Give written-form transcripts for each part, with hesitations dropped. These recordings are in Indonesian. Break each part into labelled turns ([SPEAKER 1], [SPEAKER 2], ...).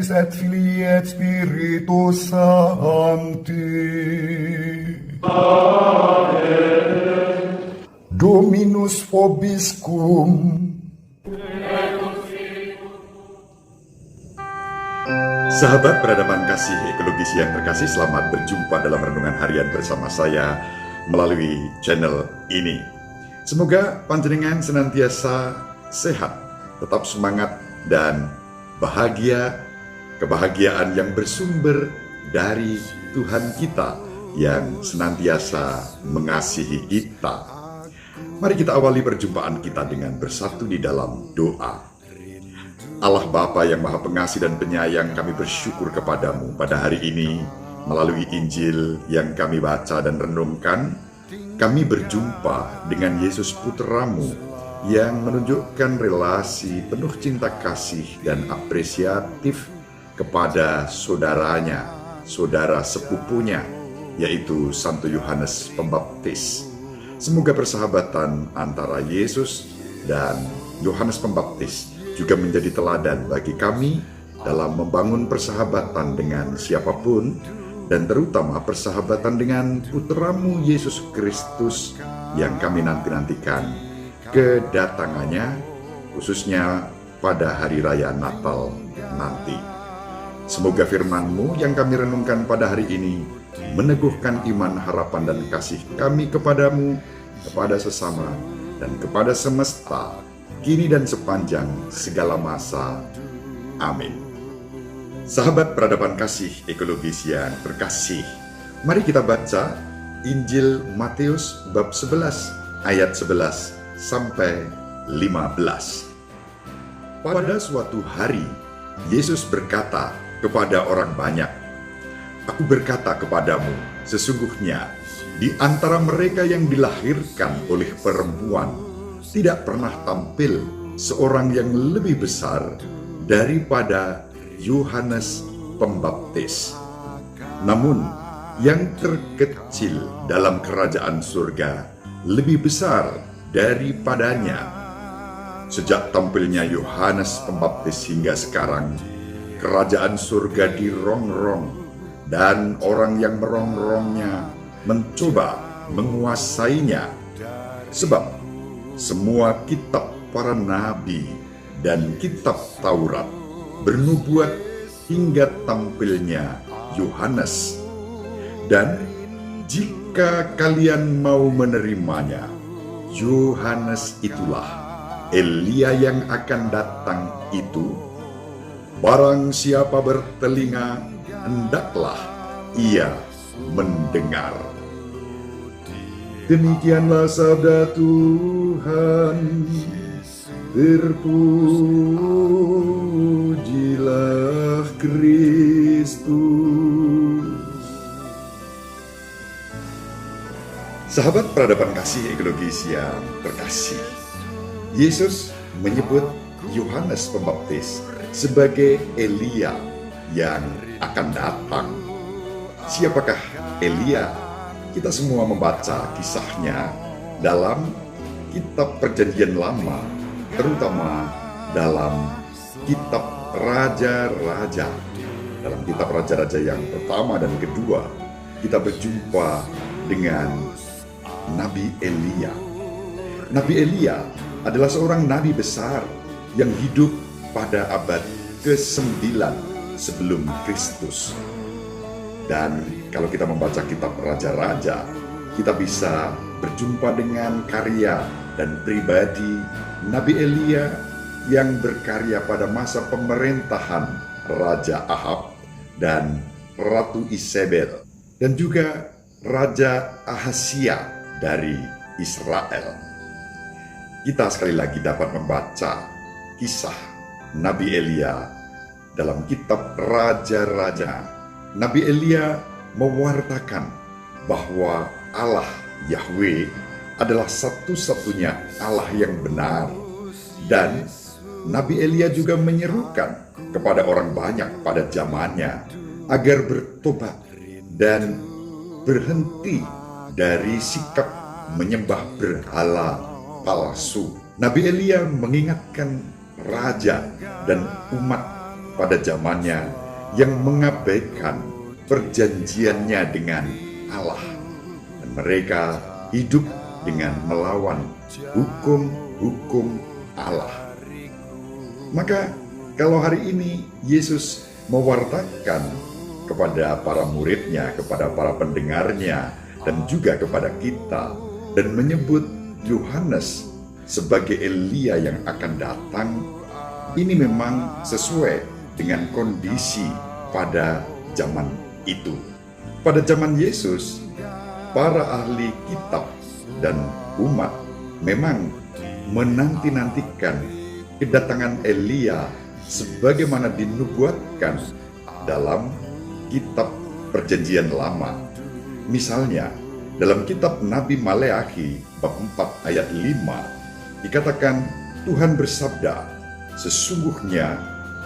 [SPEAKER 1] Patris et Filii et Spiritus Sancti. Amen. Dominus vobiscum.
[SPEAKER 2] Sahabat peradaban kasih ekologis yang terkasih, selamat berjumpa dalam renungan harian bersama saya melalui channel ini. Semoga panjenengan senantiasa sehat, tetap semangat dan bahagia, kebahagiaan yang bersumber dari Tuhan kita yang senantiasa mengasihi kita. Mari kita awali perjumpaan kita dengan bersatu di dalam doa. Allah Bapa yang Maha Pengasih dan Penyayang, kami bersyukur kepadamu pada hari ini melalui Injil yang kami baca dan renungkan. Kami berjumpa dengan Yesus Putramu yang menunjukkan relasi penuh cinta kasih dan apresiatif kepada saudaranya, saudara sepupunya, yaitu Santo Yohanes Pembaptis. Semoga persahabatan antara Yesus dan Yohanes Pembaptis juga menjadi teladan bagi kami dalam membangun persahabatan dengan siapapun, dan terutama persahabatan dengan Putramu Yesus Kristus yang kami nanti-nantikan kedatangannya, khususnya pada hari raya Natal nanti. Semoga firman-Mu yang kami renungkan pada hari ini meneguhkan iman, harapan, dan kasih kami kepadamu, kepada sesama, dan kepada semesta, kini dan sepanjang segala masa. Amin. Sahabat peradaban kasih ekologis yang terkasih, mari kita baca Injil Matius bab 11 ayat 11 sampai 15. Pada suatu hari, Yesus berkata kepada orang banyak, "Aku berkata kepadamu, sesungguhnya di antara mereka yang dilahirkan oleh perempuan tidak pernah tampil seorang yang lebih besar daripada Yohanes Pembaptis. Namun, yang terkecil dalam kerajaan surga lebih besar daripadanya. Sejak tampilnya Yohanes Pembaptis hingga sekarang, kerajaan surga dirongrong, dan orang yang merongrongnya mencoba menguasainya. Sebab semua kitab para nabi dan kitab Taurat bernubuat hingga tampilnya Yohanes. Dan jika kalian mau menerimanya, Yohanes itulah Elia yang akan datang itu. Barang siapa bertelinga, hendaklah ia mendengar." Demikianlah sabda Tuhan. Terpujilah Kristus. Sahabat peradaban kasih ekologis yang terkasih, Yesus menyebut Yohanes Pembaptis sebagai Elia yang akan datang. Siapakah Elia? Kita semua membaca kisahnya dalam kitab Perjanjian Lama, terutama dalam kitab Raja-Raja. Dalam kitab Raja-Raja yang pertama dan kedua, kita berjumpa dengan Nabi Elia. Nabi Elia adalah seorang nabi besar yang hidup pada abad ke-9 sebelum Kristus. Dan kalau kita membaca kitab Raja-Raja, kita bisa berjumpa dengan karya dan pribadi Nabi Elia yang berkarya pada masa pemerintahan Raja Ahab dan Ratu Isabel, dan juga Raja Ahasia dari Israel. Kita sekali lagi dapat membaca kisah Nabi Elia dalam kitab Raja-Raja. Nabi Elia mewartakan bahwa Allah Yahweh adalah satu-satunya Allah yang benar. Dan Nabi Elia juga menyerukan kepada orang banyak pada zamannya agar bertobat dan berhenti dari sikap menyembah berhala palsu. Nabi Elia mengingatkan raja dan umat pada zamannya yang mengabaikan perjanjiannya dengan Allah, dan mereka hidup dengan melawan hukum-hukum Allah. Maka kalau hari ini Yesus mewartakan kepada para muridnya, kepada para pendengarnya, dan juga kepada kita, dan menyebut Yohanes sebagai Elia yang akan datang, ini memang sesuai dengan kondisi pada zaman itu. Pada zaman Yesus, para ahli kitab dan umat memang menanti-nantikan kedatangan Elia sebagaimana dinubuatkan dalam kitab Perjanjian Lama. Misalnya, dalam kitab Nabi Maleakhi bab 4 ayat 5 dikatakan, Tuhan bersabda, sesungguhnya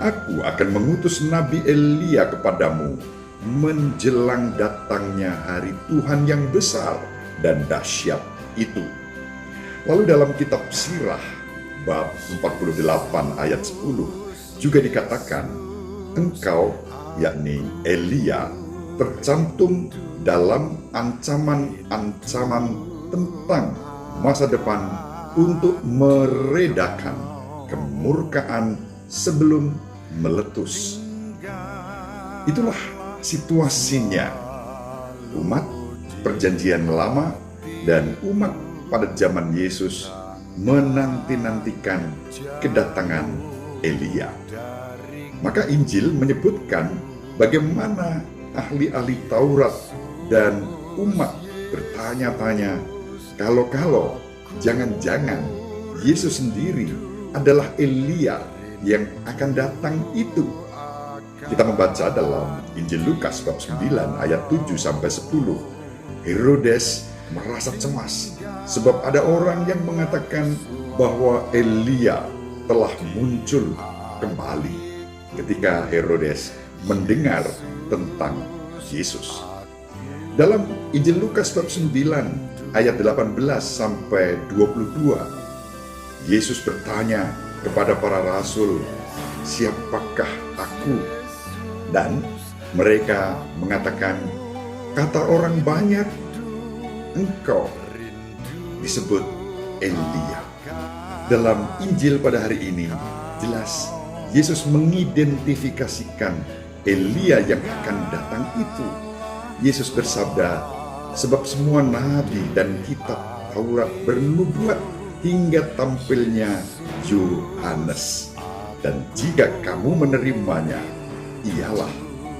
[SPEAKER 2] aku akan mengutus Nabi Elia kepadamu menjelang datangnya hari Tuhan yang besar dan dahsyat itu. Lalu dalam kitab Sirah bab 48 ayat 10 juga dikatakan, engkau, yakni Elia, tercantum dalam ancaman-ancaman tentang masa depan untuk meredakan kemurkaan sebelum meletus. Itulah situasinya umat Perjanjian Lama dan umat pada zaman Yesus menanti-nantikan kedatangan Elia. Maka Injil menyebutkan bagaimana ahli-ahli Taurat dan umat bertanya-tanya, kalau jangan-jangan Yesus sendiri adalah Elia yang akan datang itu. Kita membaca dalam Injil Lukas bab 9 ayat 7-10. Herodes merasa cemas sebab ada orang yang mengatakan bahwa Elia telah muncul kembali. Ketika Herodes mendengar tentang Yesus. Dalam Injil Lukas bab 9 ayat 18-22, Yesus bertanya kepada para rasul, siapakah aku? Dan mereka mengatakan, kata orang banyak, engkau disebut Elia. Dalam Injil pada hari ini, jelas Yesus mengidentifikasikan Elia yang akan datang itu. Yesus bersabda, sebab semua nabi dan kitab Taurat bernubuat hingga tampilnya Yohanes. Dan jika kamu menerimanya, ialah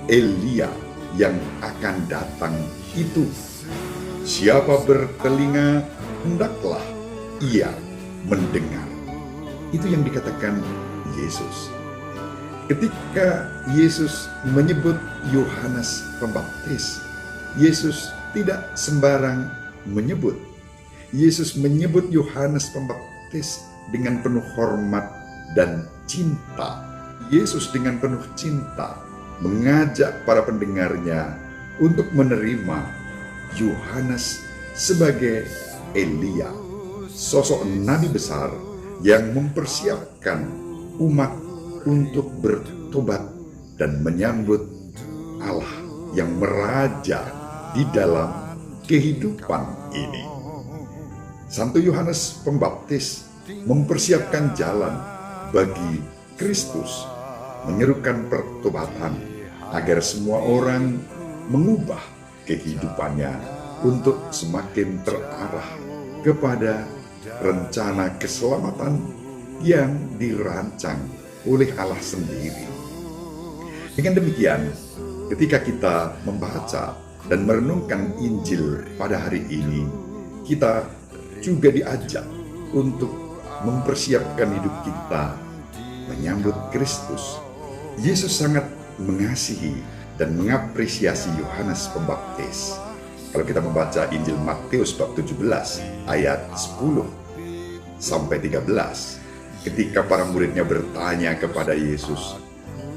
[SPEAKER 2] Elia yang akan datang itu. Siapa bertelinga, hendaklah ia mendengar. Itu yang dikatakan Yesus. Ketika Yesus menyebut Yohanes Pembaptis, Yesus tidak sembarang menyebut. Yesus menyebut Yohanes Pembaptis dengan penuh hormat dan cinta. Yesus dengan penuh cinta mengajak para pendengarnya untuk menerima Yohanes sebagai Elia, sosok nabi besar yang mempersiapkan umat untuk bertobat dan menyambut Allah yang meraja di dalam kehidupan ini. Santo Yohanes Pembaptis mempersiapkan jalan bagi Kristus, menyerukan pertobatan agar semua orang mengubah kehidupannya untuk semakin terarah kepada rencana keselamatan yang dirancang oleh Allah sendiri. Dengan demikian, ketika kita membaca dan merenungkan Injil pada hari ini, kita juga diajak untuk mempersiapkan hidup kita menyambut Kristus. Yesus sangat mengasihi dan mengapresiasi Yohanes Pembaptis. Kalau kita membaca Injil Matius bab 17 ayat 10-13, ketika para muridnya bertanya kepada Yesus,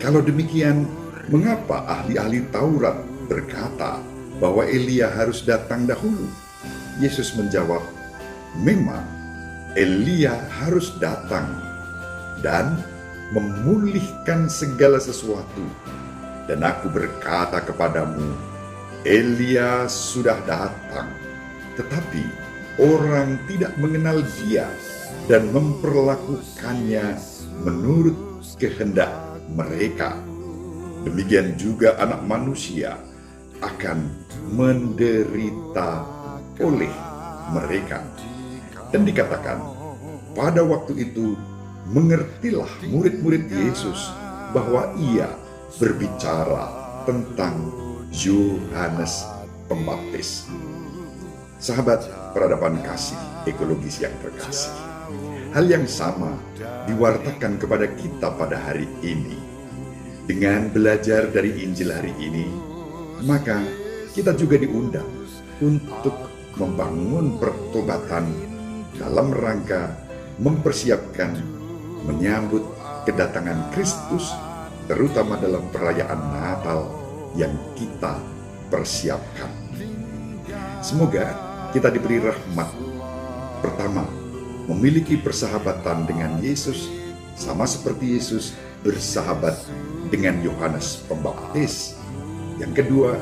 [SPEAKER 2] kalau demikian, mengapa ahli-ahli Taurat berkata bahwa Elia harus datang dahulu? Yesus menjawab, memang Elia harus datang dan memulihkan segala sesuatu. Dan aku berkata kepadamu, Elia sudah datang, tetapi orang tidak mengenal dia dan memperlakukannya menurut kehendak mereka. Demikian juga Anak Manusia akan menderita oleh mereka. Dan dikatakan, pada waktu itu mengertilah murid-murid Yesus bahwa ia berbicara tentang Yohanes Pembaptis. Sahabat peradaban kasih ekologis yang terkasih, hal yang sama diwartakan kepada kita pada hari ini. Dengan belajar dari Injil hari ini, maka kita juga diundang untuk membangun pertobatan dalam rangka mempersiapkan menyambut kedatangan Kristus, terutama dalam perayaan Natal yang kita persiapkan. Semoga kita diberi rahmat. Pertama, memiliki persahabatan dengan Yesus, sama seperti Yesus bersahabat dengan Yohanes Pembaptis. Yang kedua,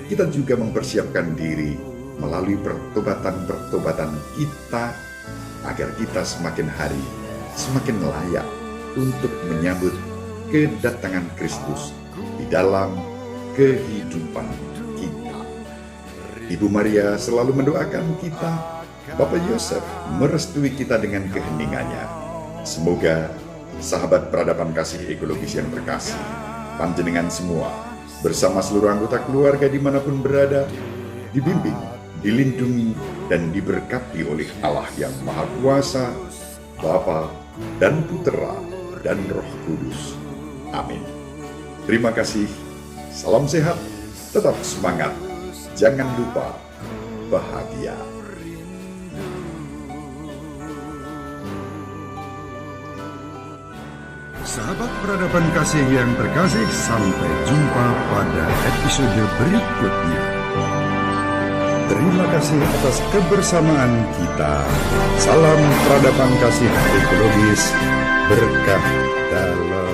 [SPEAKER 2] kita juga mempersiapkan diri melalui pertobatan-pertobatan kita, agar kita semakin hari semakin layak untuk menyambut kedatangan Kristus di dalam kehidupan kita. Ibu Maria selalu mendoakan kita, Bapak Yosef merestui kita dengan keheningannya. Semoga sahabat peradaban kasih ekologis yang terkasih, panjenengan semua bersama seluruh anggota keluarga dimanapun berada, dibimbing, dilindungi, dan diberkati oleh Allah yang Maha Kuasa, Bapa dan Putera dan Roh Kudus. Amin. Terima kasih. Salam sehat, tetap semangat. Jangan lupa bahagia.
[SPEAKER 3] Sahabat peradaban kasih yang terkasih, sampai jumpa pada episode berikutnya. Terima kasih atas kebersamaan kita. Salam peradaban kasih ekologis, berkah dalam